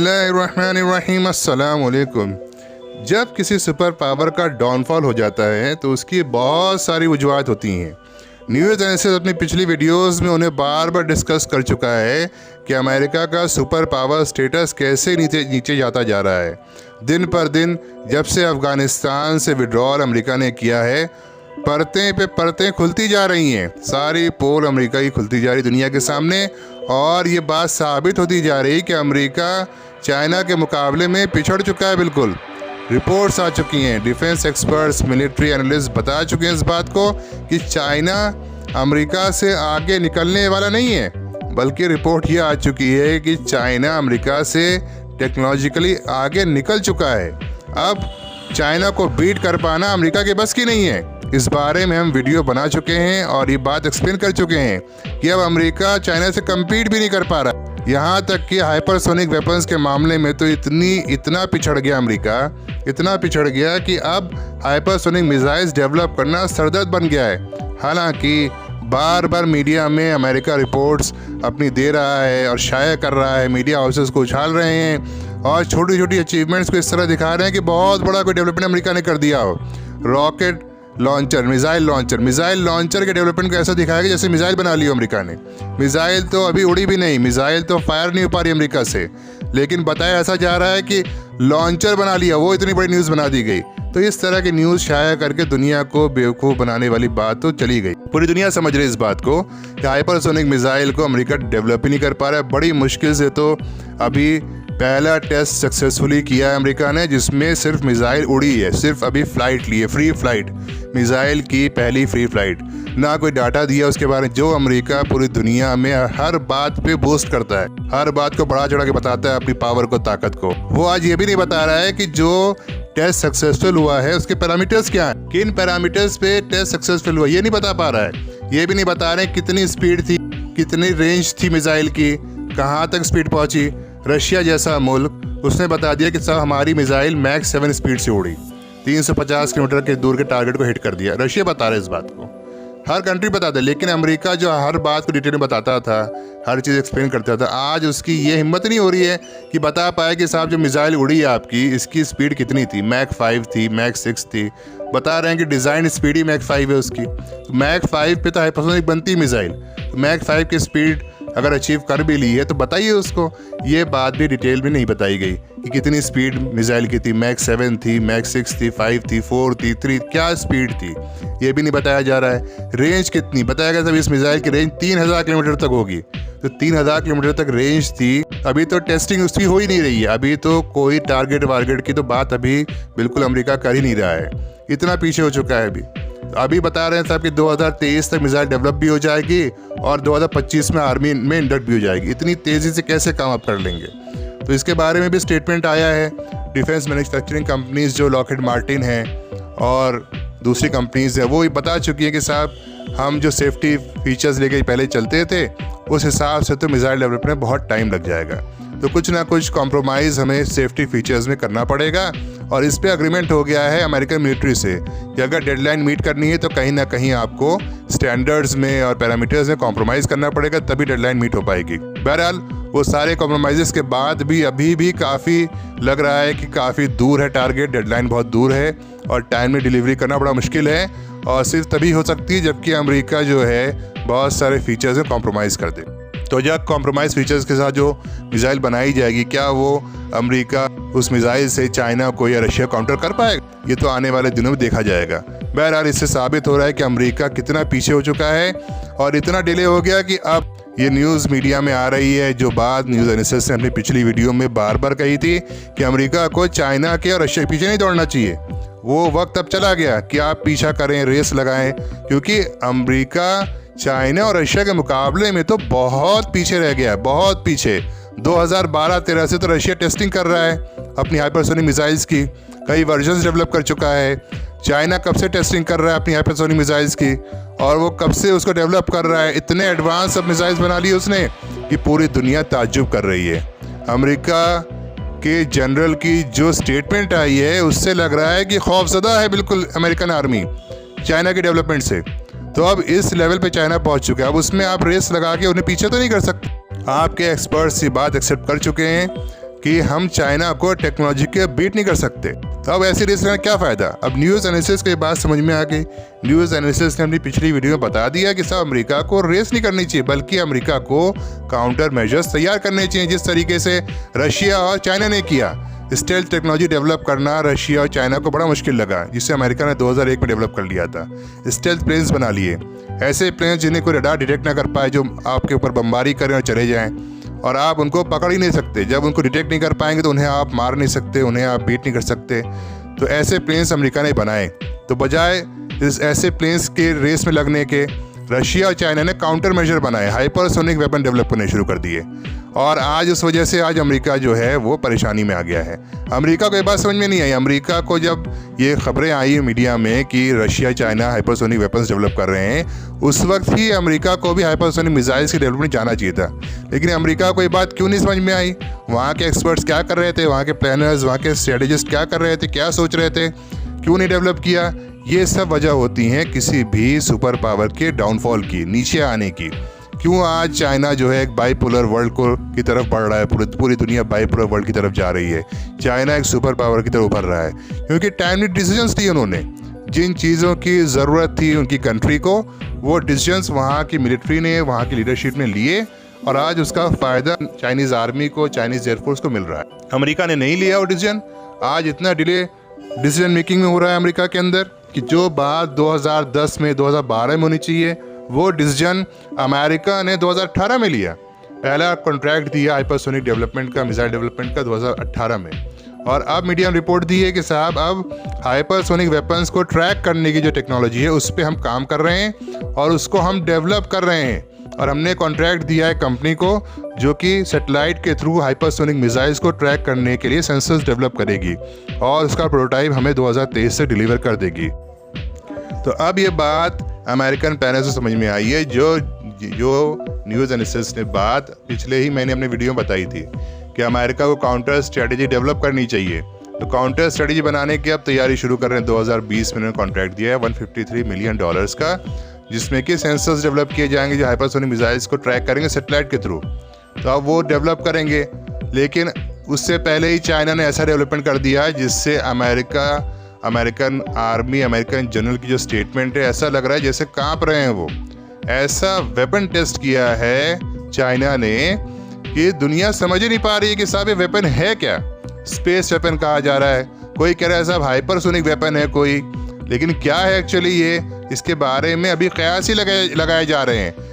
बिस्मिल्लाहिर्रहमानिर्रहीम अस्सलाम वालेकुम। जब किसी सुपर पावर का डाउनफॉल हो जाता है तो उसकी बहुत सारी वजूहत होती हैं। न्यूज़ एनालिसिस अपनी पिछली वीडियोस में उन्हें बार बार डिस्कस कर चुका है कि अमेरिका का सुपर पावर स्टेटस कैसे नीचे जाता जा रहा है। दिन पर दिन जब से अफ़गानिस्तान से विड्रॉल अमेरिका ने किया है, परतें पे परतें खुलती जा रही हैं। सारी पोल अमेरिका की खुलती जा रही दुनिया के सामने, और ये बात साबित होती जा रही कि अमेरिका चाइना के मुकाबले में पिछड़ चुका है। बिल्कुल रिपोर्ट्स आ चुकी हैं, डिफेंस एक्सपर्ट्स, मिलिट्री एनालिस्ट बता चुके हैं इस बात को कि चाइना अमेरिका से आगे निकलने वाला नहीं है, बल्कि रिपोर्ट ये आ चुकी है कि चाइना अमेरिका से टेक्नोलॉजिकली आगे निकल चुका है। अब चाइना को बीट कर पाना अमेरिका के बस की नहीं है। इस बारे में हम वीडियो बना चुके हैं और ये बात एक्सप्लेन कर चुके हैं कि अब अमेरिका चाइना से कम्पीट भी नहीं कर पा रहा। यहाँ तक कि हाइपरसोनिक वेपन्स के मामले में तो इतना पिछड़ गया अमेरिका, इतना पिछड़ गया कि अब हाइपरसोनिक मिसाइल्स डेवलप करना सरदर्द बन गया है। हालांकि बार बार मीडिया में अमेरिका रिपोर्ट्स अपनी दे रहा है और शाया कर रहा है, मीडिया हाउसेस को उछाल रहे हैं और छोटी छोटी अचीवमेंट्स को इस तरह दिखा रहे हैं कि बहुत बड़ा कोई डेवलपमेंट अमेरिका ने कर दिया हो। रॉकेट लॉन्चर, मिसाइल लॉन्चर के डेवलपमेंट को ऐसा दिखाया कि जैसे मिसाइल बना ली अमेरिका ने। मिसाइल तो अभी उड़ी भी नहीं, मिसाइल तो फायर नहीं हो पा रही अमेरिका से, लेकिन बताया ऐसा जा रहा है कि लॉन्चर बना लिया, वो इतनी बड़ी न्यूज़ बना दी गई। तो इस तरह की न्यूज़ शाया करके दुनिया को बेवकूफ़ बनाने वाली बात तो चली गई। पूरी दुनिया समझ रही है इस बात को कि हाइपरसोनिक मिसाइल को अमेरिका डेवलप ही नहीं कर पा रहा है। बड़ी मुश्किल से तो अभी पहला टेस्ट सक्सेसफुली किया है अमेरिका ने, जिसमें सिर्फ मिसाइल उड़ी है, सिर्फ अभी फ्लाइट ली है, फ्री फ्लाइट, मिसाइल की पहली फ्री फ्लाइट। ना कोई डाटा दिया उसके बारे में। जो अमेरिका पूरी दुनिया में हर बात पे बूस्ट करता है, हर बात को बढ़ा चढ़ा के बताता है अपनी पावर को, ताकत को, वो आज ये भी नहीं बता रहा है कि जो टेस्ट सक्सेसफुल हुआ है उसके पैरामीटर्स क्या हैं, किन पैरामीटर्स पे टेस्ट सक्सेसफुल हुआ, ये नहीं बता पा रहा है। ये भी नहीं बता रहे कितनी स्पीड थी, कितनी रेंज थी मिसाइल की, कहाँ तक स्पीड पहुंची। रशिया जैसा मुल्क, उसने बता दिया कि साहब हमारी मिसाइल मैक्स 7 स्पीड से उड़ी, 350 किलोमीटर के दूर के टारगेट को हिट कर दिया। रशिया बता रहा है इस बात को, हर कंट्री बताता है, लेकिन अमेरिका जो हर बात को डिटेल में बताता था, हर चीज़ एक्सप्लेन करता था, आज उसकी ये हिम्मत नहीं हो रही है कि बता पाए कि साहब जो मिसाइल उड़ी है आपकी, इसकी स्पीड कितनी थी। मैक 5 थी, मैक 6 थी, बता रहे हैं कि डिज़ाइन स्पीड ही मैक 5 है उसकी। तो मैक 5 पे तो हाइपरसोनिक बनती मिसाइल, तो मैक 5 की स्पीड अगर अचीव कर भी ली है तो बताइए उसको। ये बात भी डिटेल में नहीं बताई गई कि कितनी स्पीड मिसाइल की थी, मैक 7 थी, मैक 6 थी, 5 थी, 4 थी, 3, क्या स्पीड थी, ये भी नहीं बताया जा रहा है। रेंज कितनी बताया गया था, इस मिसाइल की रेंज 3000 किलोमीटर तक होगी, तो 3000 किलोमीटर तक रेंज थी। अभी तो टेस्टिंग उसकी हो ही नहीं रही है, अभी तो कोई टारगेट वारगेट की तो बात अभी बिल्कुल अमेरिका कर ही नहीं रहा है, इतना पीछे हो चुका है। अभी बता रहे हैं साहब कि 2023 तक मिसाइल डेवलप भी हो जाएगी और 2025 में आर्मी में इंडक्ट भी हो जाएगी। इतनी तेज़ी से कैसे काम अप कर लेंगे, तो इसके बारे में भी स्टेटमेंट आया है। डिफेंस मैन्युफैक्चरिंग कंपनीज जो लॉकहीड मार्टिन है और दूसरी कंपनीज है, वो बता चुकी हैं कि साहब हम जो सेफ्टी फीचर्स लेके पहले चलते थे उस हिसाब से तो मिसाइल डेवलपमेंट में बहुत टाइम लग जाएगा, तो कुछ ना कुछ कॉम्प्रोमाइज़ हमें सेफ्टी फीचर्स में करना पड़ेगा। और इस पे अग्रीमेंट हो गया है अमेरिकन मिलिट्री से कि अगर डेडलाइन मीट करनी है तो कहीं ना कहीं आपको स्टैंडर्ड्स में और पैरामीटर्स में कॉम्प्रोमाइज़ करना पड़ेगा, तभी डेडलाइन मीट हो पाएगी। बहरहाल वो सारे कॉम्प्रोमाइज़ के बाद भी अभी भी काफ़ी लग रहा है कि काफ़ी दूर है टारगेट, डेडलाइन बहुत दूर है और टाइम में डिलीवरी करना बड़ा मुश्किल है, और सिर्फ तभी हो सकती है जबकि अमेरिका जो है बहुत सारे फीचर्स में कॉम्प्रोमाइज़ कर दे। तो जब कॉम्प्रोमाइज़ फीचर्स के साथ जो मिसाइल बनाई जाएगी, क्या वो अमेरिका उस मिसाइल से चाइना को या रशिया काउंटर कर पाएगा, ये तो आने वाले दिनों में देखा जाएगा। बहरहाल इससे साबित हो रहा है कि अमेरिका कितना पीछे हो चुका है और इतना डिले हो गया कि अब ये न्यूज़ मीडिया में आ रही है। जो बात न्यूज़ एनालिसिस ने अपनी पिछली वीडियो में बार बार कही थी कि अमेरिका को चाइना के और रशिया के पीछे नहीं दौड़ना चाहिए, वो वक्त अब चला गया कि आप पीछा करें, रेस लगाएं, क्योंकि अमेरिका चाइना और रशिया के मुकाबले में तो बहुत पीछे रह गया, बहुत पीछे। 2012-13 से तो रशिया टेस्टिंग कर रहा है अपनी हाइपरसोनिक मिसाइल्स की, कई वर्जन्स डेवलप कर चुका है। चाइना कब से टेस्टिंग कर रहा है अपनी हाइपरसोनिक मिसाइल्स की, और वो कब से उसको डेवलप कर रहा है, इतने एडवांस अब मिसाइल्स बना ली उसने कि पूरी दुनिया ताज्जुब कर रही है। अमेरिका के जनरल की जो स्टेटमेंट आई है उससे लग रहा है कि खौफजदा है बिल्कुल अमेरिकन आर्मी चाइना के डेवलपमेंट से। तो अब इस लेवल पे चाइना पहुंच चुका है, अब उसमें आप रेस लगा के उन्हें पीछे तो नहीं कर सकते। आपके एक्सपर्ट्स ये बात एक्सेप्ट कर चुके हैं कि हम चाइना को टेक्नोलॉजी के बीट नहीं कर सकते। तो अब ऐसी रेस में क्या फ़ायदा। अब न्यूज़ एनालिसिस की बात समझ में आ गई। न्यूज़ एनालिसिस ने अपनी पिछली वीडियो में बता दिया कि साहब अमेरिका को रेस नहीं करनी चाहिए, बल्कि अमेरिका को काउंटर मेजर्स तैयार करने चाहिए, जिस तरीके से रशिया और चाइना ने किया। स्टेल्थ टेक्नोलॉजी डेवलप करना रशिया और चाइना को बड़ा मुश्किल लगा, जिसे अमेरिका ने 2001 में डेवलप कर लिया था। स्टेल्थ प्लेन्स बना लिए, ऐसे प्लेन्स जिन्हें कोई रडार डिटेक्ट ना कर पाए, जो आपके ऊपर बमबारी करें और चले जाएं और आप उनको पकड़ ही नहीं सकते। जब उनको डिटेक्ट नहीं कर पाएंगे तो उन्हें आप मार नहीं सकते, उन्हें आप बीट नहीं कर सकते। तो ऐसे प्लेन्स अमेरिका ने बनाए। तो बजाय इस ऐसे प्लेन्स के रेस में लगने के, रशिया और चाइना ने काउंटर मेजर बनाए, हाइपरसोनिक वेपन डेवलप करने शुरू कर दिए। और आज उस वजह से आज अमेरिका जो है वो परेशानी में आ गया है। अमेरिका को ये बात समझ में नहीं आई। अमेरिका को जब ये खबरें आई मीडिया में कि Russia China hypersonic weapons develop कर रहे हैं, उस वक्त ही अमेरिका को भी हाइपरसोनिक मिसाइल्स की डेवलपमेंट जाना चाहिए था। लेकिन अमेरिका को ये बात क्यों नहीं समझ में आई? वहाँ के एक्सपर्ट्स क्या कर रहे थे, वहाँ के प्लानर्स, वहाँ के स्ट्रेटेजिस्ट क्या कर रहे थे, क्या सोच रहे थे, क्यों नहीं डेवलप किया? ये सब वजह होती हैं किसी भी सुपर पावर के डाउनफॉल की, नीचे आने की। क्यों आज चाइना जो है एक बाइपोलर वर्ल्ड को की तरफ बढ़ रहा है, पूरी दुनिया बाइपोलर वर्ल्ड की तरफ जा रही है। चाइना एक सुपर पावर की तरफ उभर रहा है क्योंकि टाइमली डिसीजंस लिए उन्होंने। जिन चीज़ों की ज़रूरत थी उनकी कंट्री को, वो डिसीजंस वहाँ की मिलिट्री ने, वहाँ की लीडरशिप ने लिए और आज उसका फ़ायदा चाइनीज़ आर्मी को, चाइनीज़ एयरफोर्स को मिल रहा है। अमेरिका ने नहीं लिया वो डिसीजन। आज इतना डिले डिसीजन मेकिंग में हो रहा है अमेरिका के अंदर कि जो बात 2010 में, 2012 में होनी चाहिए, वो डिसीजन अमेरिका ने 2018 में लिया। पहला कॉन्ट्रैक्ट दिया हाइपरसोनिक डेवलपमेंट का, मिसाइल डेवलपमेंट का 2018 में। और अब मीडिया ने रिपोर्ट दी है कि साहब अब हाइपरसोनिक वेपन्स को ट्रैक करने की जो टेक्नोलॉजी है उस पर हम काम कर रहे हैं और उसको हम डेवलप कर रहे हैं। और हमने कॉन्ट्रैक्ट दिया है कंपनी को जो कि सैटेलाइट के थ्रू हाइपरसोनिक मिसाइल्स को ट्रैक करने के लिए सेंसर्स डेवलप करेगी और उसका प्रोटोटाइप हमें 2023 से डिलीवर कर देगी। तो अब ये बात अमेरिकन पैनल से समझ में आई है। जो न्यूज़ एनालिसिस ने बात पिछले ही मैंने अपने वीडियो में बताई थी कि अमेरिका को काउंटर स्ट्रेटजी डेवलप करनी चाहिए। तो काउंटर स्ट्रेटजी बनाने की अब तैयारी शुरू कर रहे हैं। 2020 में उन्होंने कॉन्ट्रैक्ट दिया है $153 मिलियन का, जिसमें कि सेंसर्स डेवलप किए जाएंगे जो हाइपरसोनिक मिसाइल्स को ट्रैक करेंगे सैटेलाइट के थ्रू। तो अब वो डेवलप करेंगे, लेकिन उससे पहले ही चाइना ने ऐसा डेवलपमेंट कर दिया है जिससे अमेरिकन आर्मी, अमेरिकन जनरल की जो स्टेटमेंट है, ऐसा लग रहा है जैसे कांप रहे हैं वो। ऐसा वेपन टेस्ट किया है चाइना ने कि दुनिया समझ ही नहीं पा रही है कि साहब ये वेपन है क्या। स्पेस वेपन कहा जा रहा है, कोई कह रहा है साहब हाइपरसोनिक वेपन है कोई, लेकिन क्या है एक्चुअली ये, इसके बारे में अभी कयास ही लगाए जा रहे हैं।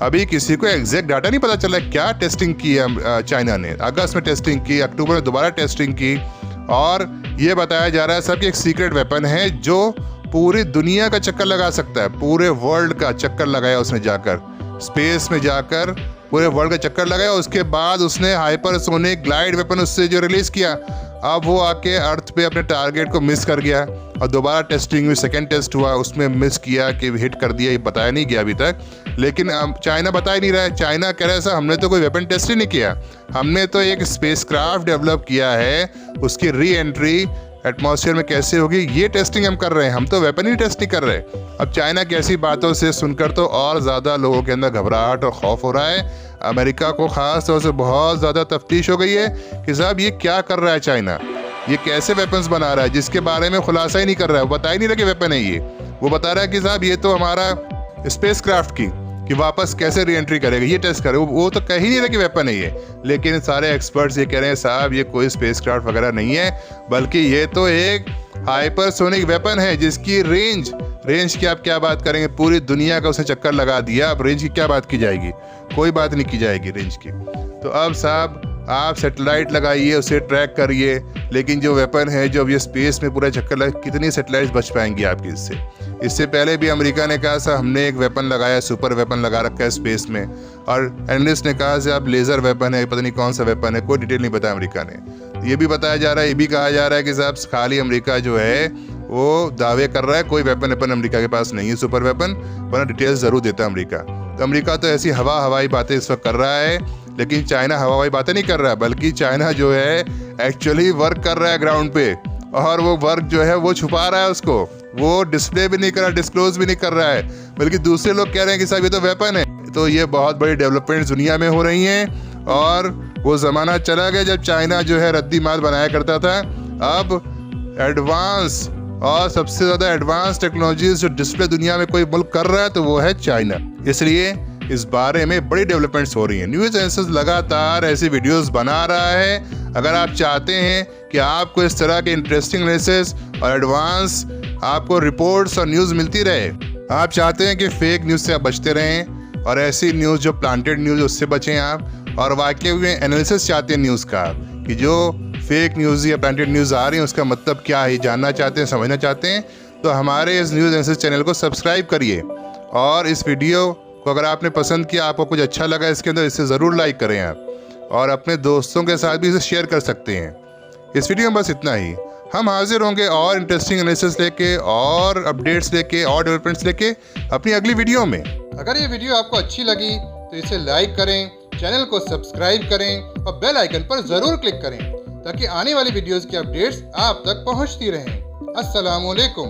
अभी किसी को एग्जैक्ट डाटा नहीं पता चला क्या टेस्टिंग की है चाइना ने। अगस्त में टेस्टिंग की, अक्टूबर में दोबारा टेस्टिंग की, और ये बताया जा रहा है सब कि एक सीक्रेट वेपन है जो पूरी दुनिया का चक्कर लगा सकता है। पूरे वर्ल्ड का चक्कर लगाया उसने, जाकर स्पेस में जाकर पूरे वर्ल्ड का चक्कर लगाया। उसके बाद उसने हाइपरसोनिक ग्लाइड वेपन उससे जो रिलीज़ किया, अब वो आके अर्थ पे अपने टारगेट को मिस कर गया और दोबारा टेस्टिंग हुई, सेकेंड टेस्ट हुआ, उसमें मिस किया कि हिट कर दिया। ये बताया नहीं गया अभी तक, लेकिन चाइना बता ही नहीं रहा है। चाइना कह रहा है साहब हमने तो कोई वेपन टेस्ट ही नहीं किया, हमने तो एक स्पेसक्राफ्ट डेवलप किया है, उसकी री एंट्री एटमॉस्फेयर में कैसे होगी ये टेस्टिंग हम कर रहे हैं, हम तो वेपन ही टेस्ट नहीं कर रहे। अब चाइना की ऐसी बातों से सुनकर तो और ज़्यादा लोगों के अंदर घबराहट और खौफ हो रहा है। अमेरिका को ख़ास तौर से बहुत ज़्यादा तफ्तीश हो गई है कि साहब ये क्या कर रहा है चाइना, ये कैसे वेपन्स बना रहा है, जिसके बारे में खुलासा ही नहीं कर रहा है। वो बता ही नहीं रहा कि वेपन है ये, वो बता रहा है कि साहब ये तो हमारा स्पेसक्राफ्ट कि वापस कैसे री एंट्री करेगा ये टेस्ट करे। वो तो कह ही नहीं रहा कि वेपन है ये, लेकिन सारे एक्सपर्ट्स ये कह रहे हैं साहब ये कोई स्पेसक्राफ्ट वगैरह नहीं है, बल्कि ये तो एक हाइपरसोनिक वेपन है जिसकी रेंज की आप क्या बात करेंगे, पूरी दुनिया का उसने चक्कर लगा दिया। अब रेंज की क्या बात की जाएगी, कोई बात नहीं की जाएगी रेंज की। तो अब साहब आप सैटेलाइट लगाइए, उसे ट्रैक करिए, लेकिन जो वेपन है जो अब ये स्पेस में पूरा चक्कर लगा, कितनी सैटेलाइट्स बच पाएंगी आपकी इससे पहले भी अमेरिका ने कहा साहब हमने एक वेपन लगाया, सुपर वेपन लगा रखा है स्पेस में, और एनालिस्ट ने कहा साहब लेज़र वेपन है, पता नहीं कौन सा वेपन है, कोई डिटेल नहीं बताया अमेरिका ने। ये भी बताया जा रहा है, ये भी कहा जा रहा है कि साहब खाली अमेरिका जो है वो दावे कर रहा है कोई वेपन अमेरिका के पास नहीं है सुपर वेपन, वरना डिटेल्स ज़रूर देता है अमेरिका। तो अमेरिका तो ऐसी हवाई बातें इस वक्त कर रहा है, लेकिन चाइना हवाई बातें नहीं कर रहा है, बल्कि चाइना जो है एक्चुअली वर्क कर रहा है ग्राउंड पे, और वो वर्क जो है वो छुपा रहा है उसको, वो डिस्प्ले भी नहीं कर रहा, डिस्क्लोज भी नहीं कर रहा है, बल्कि दूसरे लोग कह रहे हैं कि साहब ये तो वेपन है। तो ये बहुत बड़ी डेवलपमेंट्स दुनिया में हो रही हैं और वो ज़माना चला गया जब चाइना जो है रद्दी माल बनाया करता था। अब एडवांस और सबसे ज़्यादा एडवांस टेक्नोलॉजीज जो डिस्प्ले दुनिया में कोई मुल्क कर रहा है तो वो है चाइना। इसलिए इस बारे में बड़ी डेवलपमेंट्स हो रही हैं। न्यूज़ एजेंसीज लगातार ऐसी वीडियोस बना रहा है। अगर आप चाहते हैं कि आपको इस तरह के इंटरेस्टिंग एनालिसिस और एडवांस आपको रिपोर्ट्स और न्यूज़ मिलती रहे, आप चाहते हैं कि फेक न्यूज़ से आप बचते रहें और ऐसी न्यूज़ जो प्लांटेड न्यूज़ उससे बचें आप, और वाकई में एनालिसिस चाहते हैं न्यूज़ का कि जो फेक न्यूज़ या प्लांटेड न्यूज़ आ रही है उसका मतलब क्या है, जानना चाहते हैं, समझना चाहते हैं, तो हमारे इस न्यूज़ एनालिसिस चैनल को सब्सक्राइब करिए। और इस वीडियो को अगर आपने पसंद किया, आपको कुछ अच्छा लगा इसके अंदर, इसे ज़रूर लाइक करें आप, और अपने दोस्तों के साथ भी इसे शेयर कर सकते हैं। इस वीडियो में बस इतना ही। हम हाजिर होंगे और इंटरेस्टिंग एनालिसिस लेके और अपडेट्स लेके और डेवलपमेंट्स लेके अपनी अगली वीडियो में। अगर ये वीडियो आपको अच्छी लगी तो इसे लाइक करें, चैनल को सब्सक्राइब करें और बेल आइकन पर ज़रूर क्लिक करें ताकि आने वाली वीडियोज़ की अपडेट्स आप तक पहुँचती रहें। अस्सलाम वालेकुम।